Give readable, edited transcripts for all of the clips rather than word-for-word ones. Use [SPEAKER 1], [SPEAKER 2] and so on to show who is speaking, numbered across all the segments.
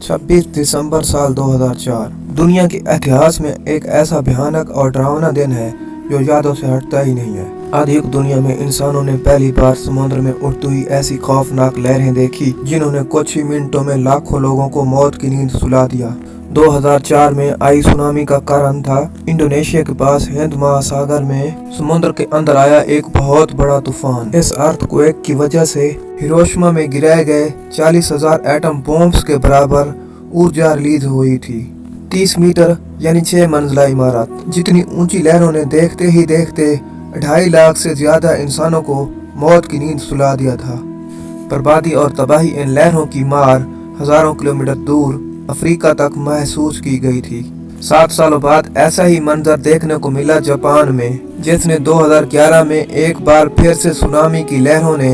[SPEAKER 1] 26 दिसंबर साल 2004 दुनिया के इतिहास में एक ऐसा भयानक और डरावना दिन है जो यादों से हटता ही नहीं है। आधुनिक दुनिया में इंसानों ने पहली बार समुद्र में उठती हुई ऐसी खौफनाक लहरें देखी जिन्होंने कुछ ही मिनटों में लाखों लोगों को मौत की नींद सुला दिया। 2004 में आई सुनामी का कारण था इंडोनेशिया के पास हिंद महासागर में समुद्र के अंदर आया एक बहुत बड़ा तूफान। इस अर्थक्वेक की वजह से हिरोशिमा में गिराए गए 40,000 एटम बॉम्ब्स के बराबर ऊर्जा रिलीज हुई थी। 30 मीटर यानी 6 मंजिला इमारत जितनी ऊंची लहरों ने देखते ही देखते 2.5 लाख से ज्यादा इंसानों को मौत की नींद सुला दिया था। बर्बादी और तबाही इन लहरों की मार हजारों किलोमीटर दूर अफ्रीका तक महसूस की गई थी। 7 सालों बाद ऐसा ही मंजर देखने को मिला जापान में, जिसने 2011 में एक बार फिर से सुनामी की लहरों ने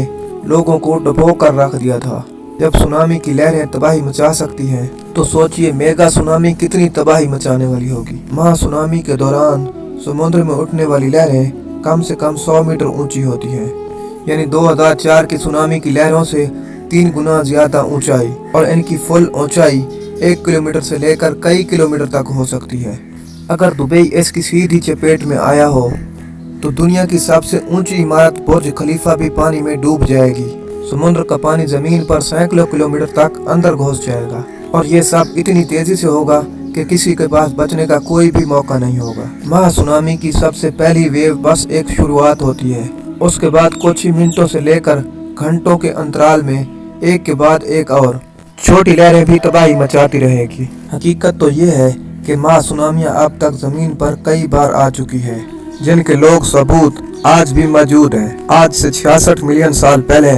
[SPEAKER 1] लोगों को डुबो कर रख दिया था। जब सुनामी की लहरें तबाही मचा सकती हैं, तो सोचिए मेगा सुनामी कितनी तबाही मचाने वाली होगी। महासुनामी के दौरान समुद्र में उठने वाली लहरें कम से कम 100 मीटर ऊंची होती हैं, यानी 2004 की सुनामी की लहरों से 3 गुना ज्यादा ऊंचाई, और इनकी फुल ऊंचाई 1 किलोमीटर से लेकर कई किलोमीटर तक हो सकती है। अगर दुबई इसकी सीधी चपेट में आया हो तो दुनिया की सबसे ऊंची इमारत बुर्ज खलीफा भी पानी में डूब जाएगी। समुद्र का पानी जमीन पर सैकड़ों किलोमीटर तक अंदर घुस जाएगा, और ये सब इतनी तेजी से होगा कि किसी के पास बचने का कोई भी मौका नहीं होगा। महासुनामी की सबसे पहली वेव बस एक शुरुआत होती है, उसके बाद कुछ ही मिनटों से लेकर घंटों के अंतराल में एक के बाद एक और छोटी लहरें भी तबाही मचाती रहेगी। हकीकत तो ये है कि महासुनामियां अब तक जमीन पर कई बार आ चुकी है, जिनके लोग सबूत आज भी मौजूद हैं। आज से 66 मिलियन साल पहले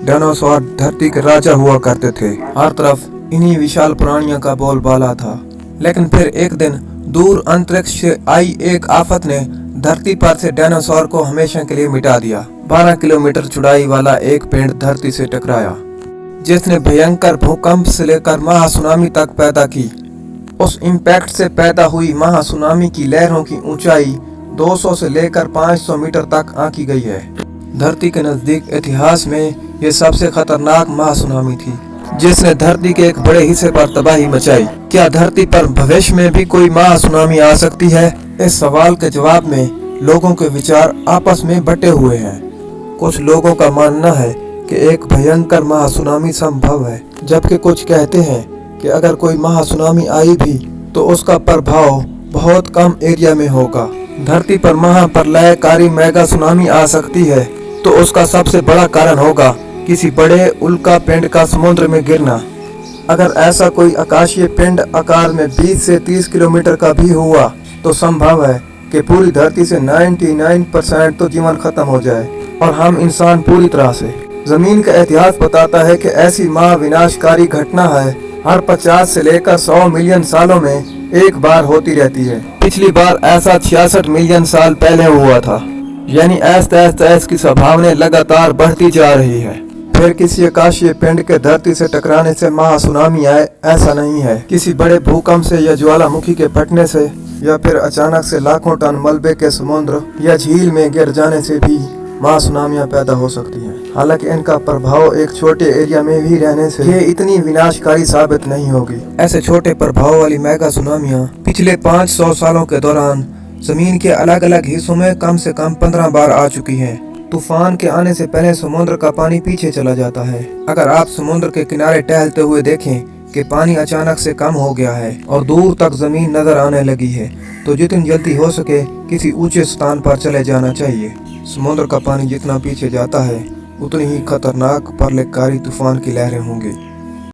[SPEAKER 1] डायनासोर धरती के राजा हुआ करते थे। हर तरफ इन्हीं विशाल प्राणियों का बोलबाला था। लेकिन फिर एक दिन दूर अंतरिक्ष से आई एक आफत ने धरती पर से डायनासोर को हमेशा के लिए मिटा दिया। 12 किलोमीटर चौड़ाई वाला एक पेड़ धरती से टकराया, जिसने भयंकर भूकंप से लेकर महासुनामी तक पैदा की। उस इम्पैक्ट से पैदा हुई महासुनामी की लहरों की ऊंचाई 200 से लेकर 500 मीटर तक आंकी गई है। धरती के नजदीक इतिहास में ये सबसे खतरनाक महासुनामी थी, जिसने धरती के एक बड़े हिस्से पर तबाही मचाई। क्या धरती पर भविष्य में भी कोई महासुनामी आ सकती है? इस सवाल के जवाब में लोगों के विचार आपस में बटे हुए हैं। कुछ लोगों का मानना है कि एक भयंकर महासुनामी संभव है, जबकि कुछ कहते हैं कि अगर कोई महासुनामी आई भी तो उसका प्रभाव बहुत कम एरिया में होगा। धरती पर महाप्रलयकारी मेगा सुनामी आ सकती है तो उसका सबसे बड़ा कारण होगा किसी बड़े उल्का पिंड का समुद्र में गिरना। अगर ऐसा कोई आकाशीय पिंड आकार में 20 से 30 किलोमीटर का भी हुआ तो संभव है कि पूरी धरती से 99% तो जीवन खत्म हो जाए और हम इंसान पूरी तरह से। जमीन का इतिहास बताता है कि ऐसी महाविनाशकारी घटना है हर 50 से लेकर 100 मिलियन सालों में एक बार होती रहती है। पिछली बार ऐसा 66 मिलियन साल पहले हुआ था, यानी ऐस की संभावना लगातार बढ़ती जा रही है। फिर किसी आकाशीय पिंड के धरती से टकराने से महासुनामी आए ऐसा नहीं है। किसी बड़े भूकंप से या ज्वालामुखी के फटने से या फिर अचानक से लाखों टन मलबे के समुद्र या झील में गिर जाने से भी महासुनामियां पैदा हो सकती हैं। हालांकि इनका प्रभाव एक छोटे एरिया में भी रहने से ये इतनी विनाशकारी साबित नहीं होगी। ऐसे छोटे प्रभाव वाली मेगा सुनामियां पिछले 500 सालों के दौरान जमीन के अलग अलग हिस्सों में कम से कम 15 बार आ चुकी हैं। तूफान के आने से पहले समुद्र का पानी पीछे चला जाता है। अगर आप समुद्र के किनारे टहलते हुए देखें कि पानी अचानक से कम हो गया है और दूर तक जमीन नजर आने लगी है, तो जितनी जल्दी हो सके किसी ऊंचे स्थान पर चले जाना चाहिए। समुद्र का पानी जितना पीछे जाता है उतनी ही खतरनाक प्रलयकारी तूफान की लहरें होंगी।